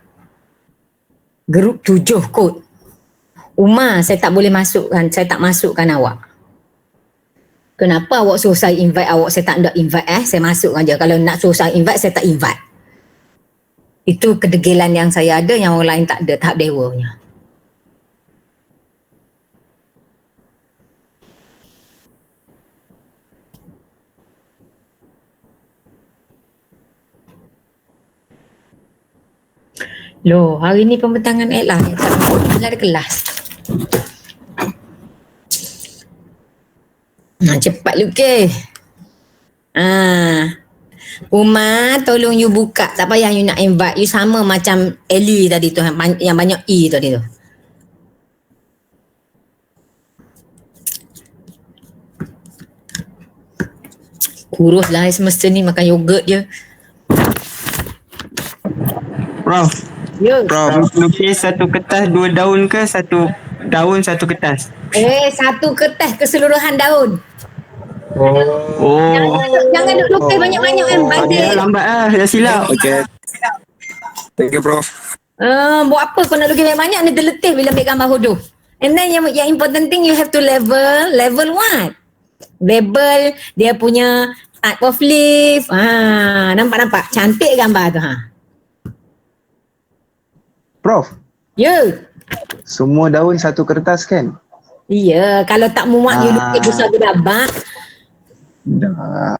[SPEAKER 1] Grup 7 kot. Umar, saya tak boleh masukkan, saya tak masukkan awak. Kenapa awak suruh saya invite awak, saya tak nak invite saya masukkan je. Kalau nak suruh saya invite, saya tak invite. Itu kedegilan yang saya ada, yang orang lain tak ada, tahap dewanya. Loh, hari ni pembentangan Ella tak ada kelas. Cepat lukis. Umar, tolong you buka. Tak payah you nak invite. You sama macam Ellie tadi tu, yang banyak E tadi tu. Kurus lah semesta ni, makan yogurt je.
[SPEAKER 2] Prof,
[SPEAKER 1] Ya.
[SPEAKER 2] Prof, lukis satu kertas 2 daun ke satu daun satu kertas?
[SPEAKER 1] Satu kertas keseluruhan daun.
[SPEAKER 2] Oh.
[SPEAKER 1] Jangan duk lukis banyak-banyak kan,
[SPEAKER 2] Dia
[SPEAKER 1] bazir.
[SPEAKER 2] lambat lah, dah silap. Okay. Thank you Prof.
[SPEAKER 1] Buat apa kau nak lukis banyak-banyak, ni terletih bila ambil gambar hodoh. And then yang important thing, you have to level what? Label dia punya type of leaf. Nampak-nampak cantik gambar tu.
[SPEAKER 2] Prof,
[SPEAKER 1] Ya.
[SPEAKER 2] semua daun satu kertas kan?
[SPEAKER 1] Ya, kalau tak muat you lukis besar gedabak.
[SPEAKER 2] Dah.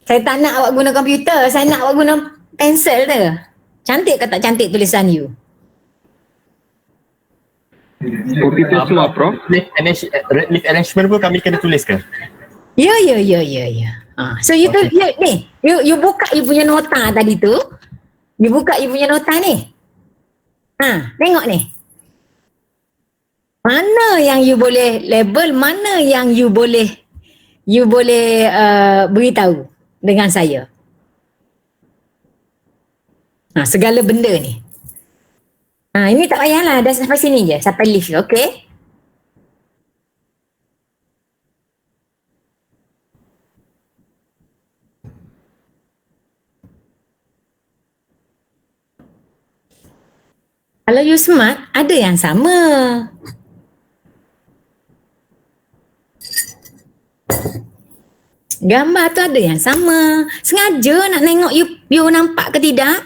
[SPEAKER 1] Saya tak nak awak guna komputer, saya nak awak guna pensel tu. Cantik ke tak cantik tulisan you?
[SPEAKER 2] Kopi tu semua Prof.
[SPEAKER 5] Leaf arrangement pun kami kena tulis ke?
[SPEAKER 1] Ya. So you tu, you buka you punya nota tadi tu. You buka you punya nota ni. Tengok ni. Mana yang you boleh label, mana yang you boleh beritahu dengan saya. Segala benda ni. Ini tak payahlah, dah sampai sini je, sampai leaf je, okey? Kalau you smart, ada yang sama. Gambar tu ada yang sama. Sengaja nak tengok you nampak ke tidak?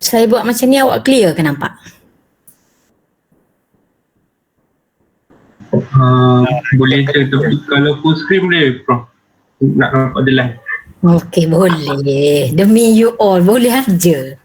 [SPEAKER 1] Saya buat macam ni awak clear ke nampak?
[SPEAKER 3] Boleh je, tapi kalau full screen boleh Prof. Nak nampak dia live.
[SPEAKER 1] Okey, boleh. Demi you all, boleh aja.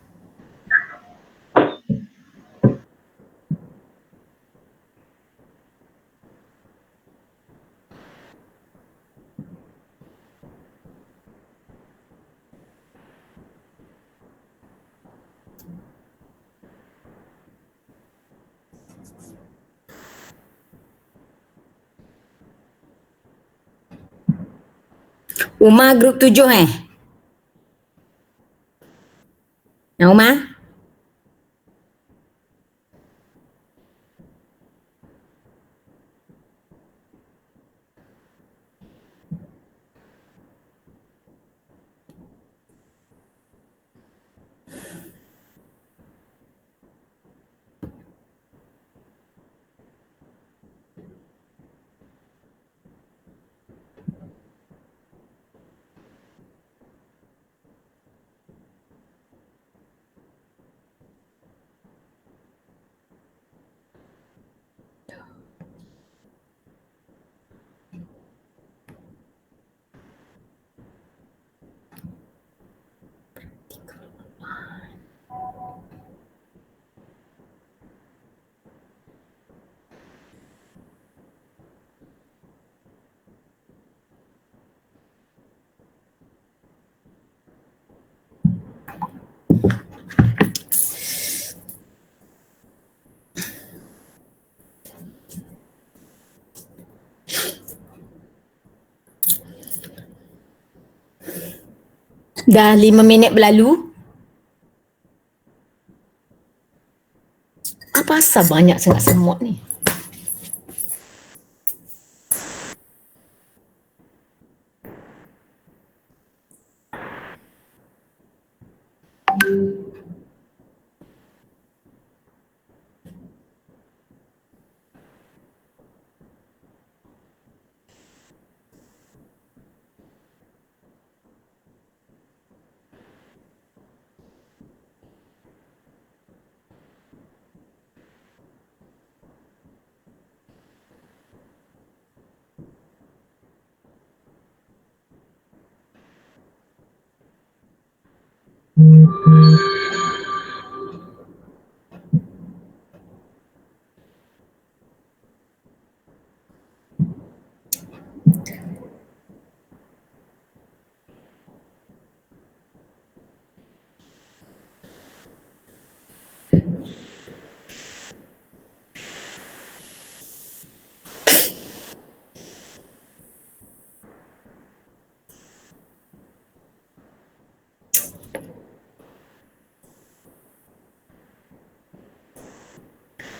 [SPEAKER 1] Umar grup 7 Nah, Umar? Dah 5 minit berlalu. Apa asal banyak sangat semut ni?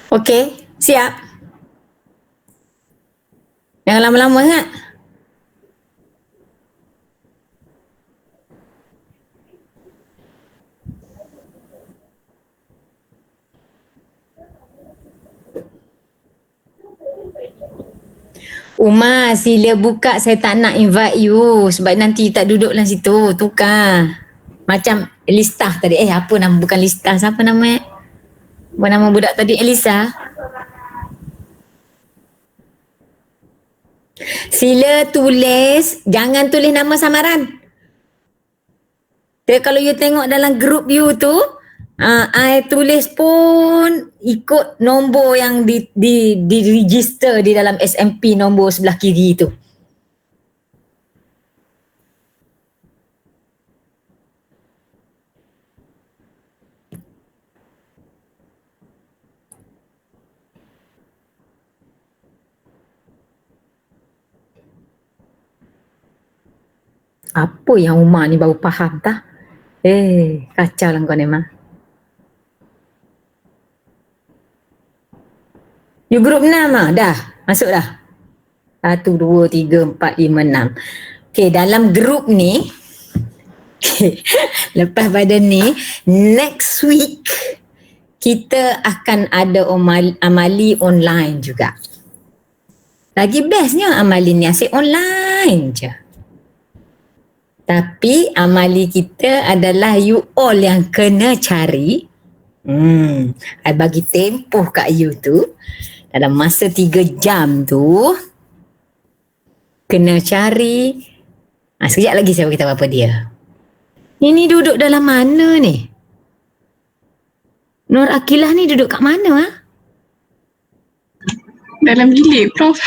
[SPEAKER 1] Okey, siap. Jangan lama-lama sangat. Umar, sila buka, saya tak nak invite you sebab nanti tak duduk dalam situ, tukar. Macam Elisa tadi, apa nama, bukan Lista, siapa nama? Apa nama budak tadi, Elisa? Sila tulis, jangan tulis nama samaran. Jadi kalau you tengok dalam grup you tu, I tulis pun ikut nombor yang di register di dalam SMP nombor sebelah kiri tu. Apa yang Umar ni baru faham tak? Kacau lah kau ni mah. You group 6 dah? Masuk dah? 1, 2, 3, 4, 5, 6. Okay, dalam group ni, okay, lepas pada ni, next week, kita akan ada amali online juga. Lagi bestnya amali ni asyik online je. Tapi amali kita adalah you all yang kena cari. I bagi tempoh kat you tu. Dalam masa 3 jam tu. Kena cari. Sekejap lagi saya beritahu apa dia. Ini duduk dalam mana ni? Nur Akilah ni duduk kat mana?
[SPEAKER 6] Dalam bilik, Prof.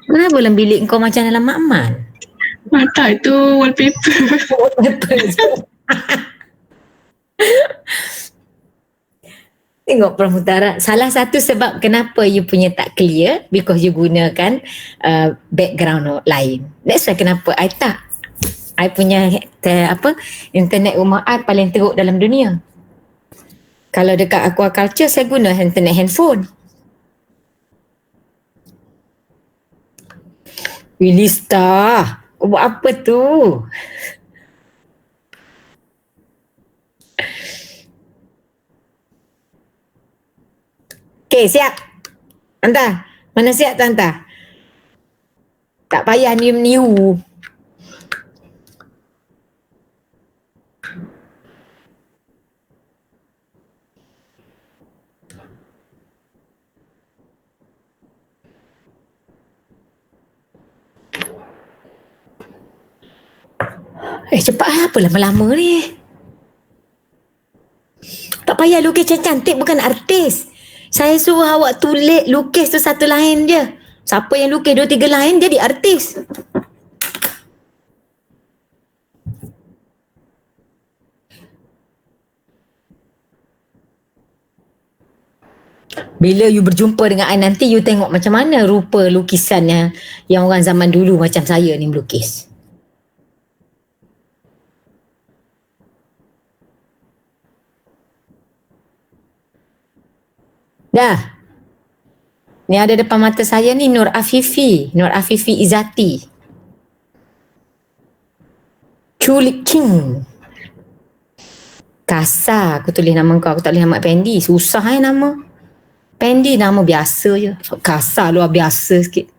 [SPEAKER 1] Kenapa dalam bilik kau macam dalam makmal?
[SPEAKER 6] Mata itu wallpaper.
[SPEAKER 1] Tengok Prof Mutara, salah satu sebab kenapa you punya tak clear because you gunakan background lain. That's why kenapa I punya internet rumah I paling teruk dalam dunia. Kalau dekat aquaculture saya guna internet handphone. Wilista, kau buat apa tu? Okay, siap. Anta, mana siap tu Anta? Tak payah niu-niu. Cepat apa lama-lama ni? Tak payah lukis cantik, bukan artis. Saya suruh awak tulis lukis tu satu line je. Siapa yang lukis 2-3 line jadi artis. Bila you berjumpa dengan I nanti, you tengok macam mana rupa lukisannya yang orang zaman dulu macam saya ni melukis. Dah. Ni ada depan mata saya ni Nur Afifi. Nur Afifi Izzati. Culik King. Kasar aku tulis nama kau. Aku tak boleh nama Pendi. Susah nama. Pendi nama biasa je. Kasar luar biasa sikit.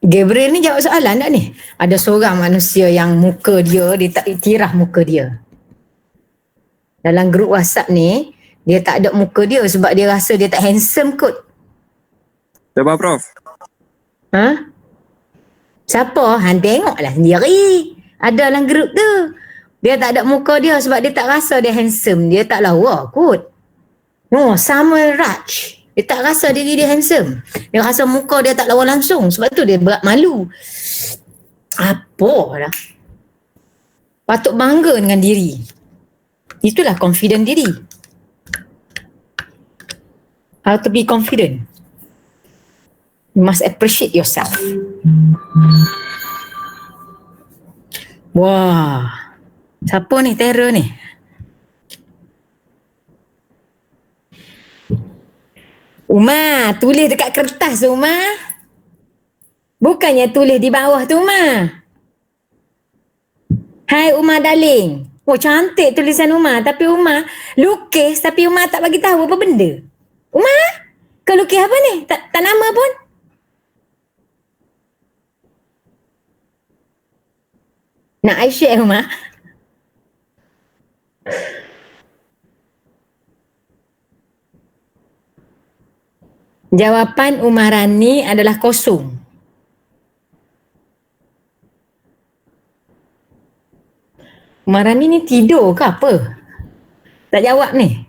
[SPEAKER 1] Gabriel ni jawab soalan tak ni? Ada seorang manusia yang muka dia tak iktiraf muka dia. Dalam grup WhatsApp ni, dia tak ada muka dia sebab dia rasa dia tak handsome kot.
[SPEAKER 2] Siapa Prof?
[SPEAKER 1] Ha? Siapa? Han tengoklah sendiri. Ada dalam grup tu. Dia tak ada muka dia sebab dia tak rasa dia handsome. Dia tak lawa kot. No, sama Raj. Dia tak rasa diri dia handsome. Dia rasa muka dia tak lawa langsung. Sebab tu dia berat malu. Apa lah. Patut bangga dengan diri. Itulah confident diri. How to be confident. You must appreciate yourself. Wah. Siapa ni terror ni? Umar, tulis dekat kertas tu Umar. Bukannya tulis di bawah tu Umar. Hai Umar darling. Oh cantik tulisan Umar. Tapi Umar lukis tapi Umar tak bagi tahu apa benda. Umar, kau lukis apa ni? Tak nama pun. Nak I share Umar? Jawapan Umar Rani adalah kosong. Umar Rani ni tidur ke apa? Tak jawab ni.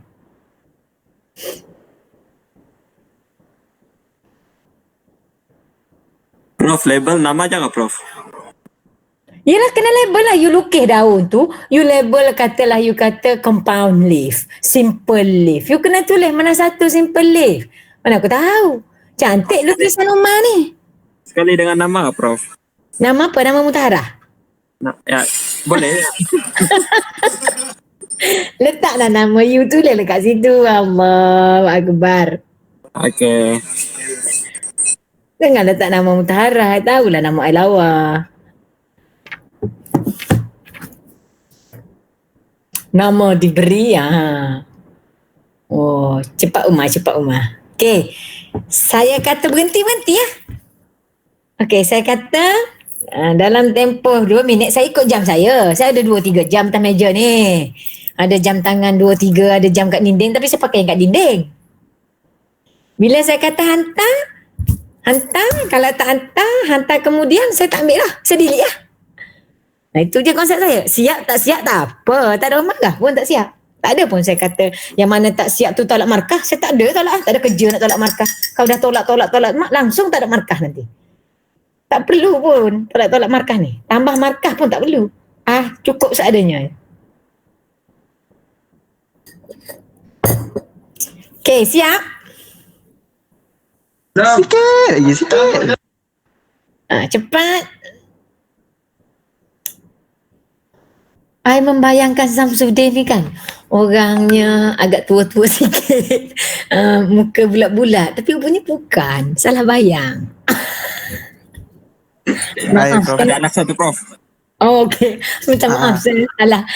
[SPEAKER 2] Prof, label nama jangan Prof.
[SPEAKER 1] Yelah kena label lah. You lukis daun tu, you label katalah you kata compound leaf, simple leaf. You kena tulis mana satu simple leaf. Mana aku tahu. Cantik lukisan Umar ni.
[SPEAKER 2] Sekali dengan nama Prof.
[SPEAKER 1] Nama apa? Nama Mutahara?
[SPEAKER 2] Ya, boleh.
[SPEAKER 1] Letaklah nama you tulis dekat situ. Allahu Akbar.
[SPEAKER 2] Okey.
[SPEAKER 1] Jangan letak nama Mutahara. Tahulah nama I lawa. Nama diberi. Oh, cepat Umar. Okay. Saya kata berhenti ya. Okey, saya kata dalam tempoh 2 minit, saya ikut jam saya. Saya ada 2-3 jam atas meja ni. Ada jam tangan 2-3, ada jam kat dinding, tapi saya pakai yang kat dinding. Bila saya kata hantar, kalau tak hantar kemudian saya tak ambil lah, saya delete lah. Nah, itu je konsep saya. Siap tak apa, tak ada orang markah pun tak siap. Tak ada pun saya kata yang mana tak siap tu tolak markah. Saya tak ada kerja nak tolak markah. Kalau dah tolak langsung tak ada markah nanti. Tak perlu pun tolak markah ni. Tambah markah pun tak perlu. Cukup seadanya. Okey, siap?
[SPEAKER 2] Sikit lagi, sikit.
[SPEAKER 1] Cepat. I membayangkan Samsudin ni kan, orangnya agak tua-tua sikit, muka bulat-bulat, tapi rupanya bukan, salah bayang.
[SPEAKER 2] Baik, Prof. Ada anak satu, Prof.
[SPEAKER 1] Oh, okey. Minta maaf, saya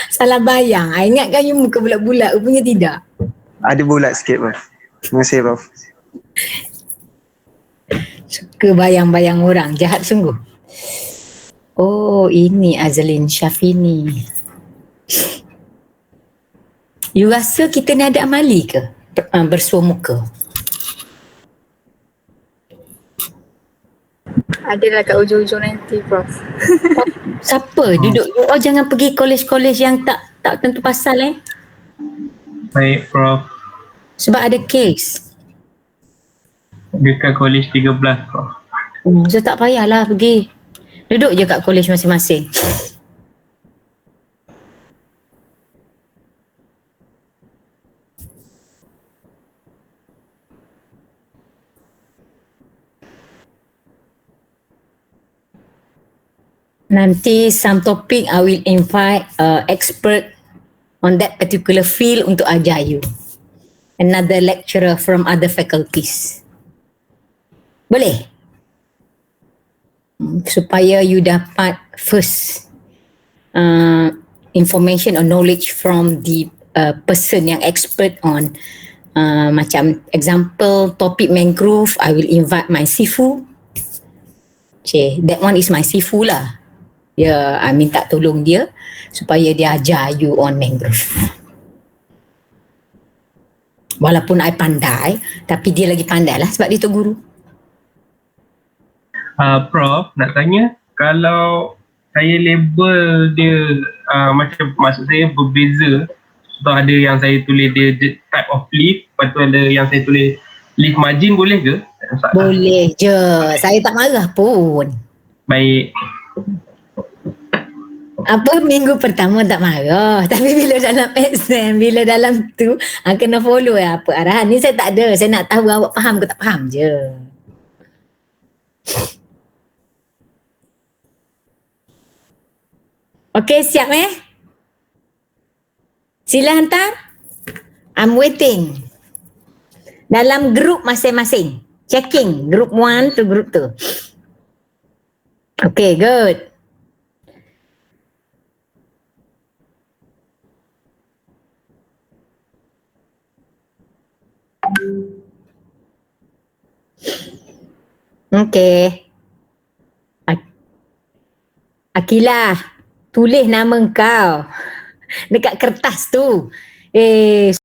[SPEAKER 1] salah bayang. I ingatkan you muka bulat-bulat, rupanya tidak.
[SPEAKER 2] Ada bulat sikit, Prof. Terima kasih, Prof.
[SPEAKER 1] Suka bayang-bayang orang, jahat sungguh. Oh, ini Azlin Syafini. You rasa kita ni ada amali ke? Bersua muka.
[SPEAKER 7] Adalah kat ujung-ujung nanti, Prof.
[SPEAKER 1] Siapa duduk? Oh, jangan pergi kolej-kolej yang tak tentu pasal
[SPEAKER 3] Baik, Prof.
[SPEAKER 1] Sebab ada kes.
[SPEAKER 3] Dekat kolej 13, Prof.
[SPEAKER 1] So tak payahlah pergi. Duduk je kat kolej masing-masing. Nanti some topic I will invite expert on that particular field untuk ajar you. Another lecturer from other faculties. Boleh? Supaya you dapat first information or knowledge from the person yang expert on macam example topik mangrove, I will invite my sifu. That one is my sifu lah. I minta tolong dia supaya dia ajar you on mangrove. Walaupun I pandai, tapi dia lagi pandai lah sebab dia tu guru.
[SPEAKER 3] Prof, nak tanya, kalau saya label dia maksud saya berbeza, atau ada yang saya tulis dia type of leaf, lepas tu ada yang saya tulis leaf margin, boleh ke?
[SPEAKER 1] Boleh je, saya tak marah pun.
[SPEAKER 3] Baik.
[SPEAKER 1] Minggu pertama tak marah, tapi bila dalam exam, bila dalam tu kena follow apa arahan ni. Saya tak ada, saya nak tahu awak faham ke tak faham je. Okey, siap sila hantar. I'm waiting. Dalam grup masing-masing, checking group 1 to group 2. Okay, good. Okay. Akilah, tulis nama kau dekat kertas tu.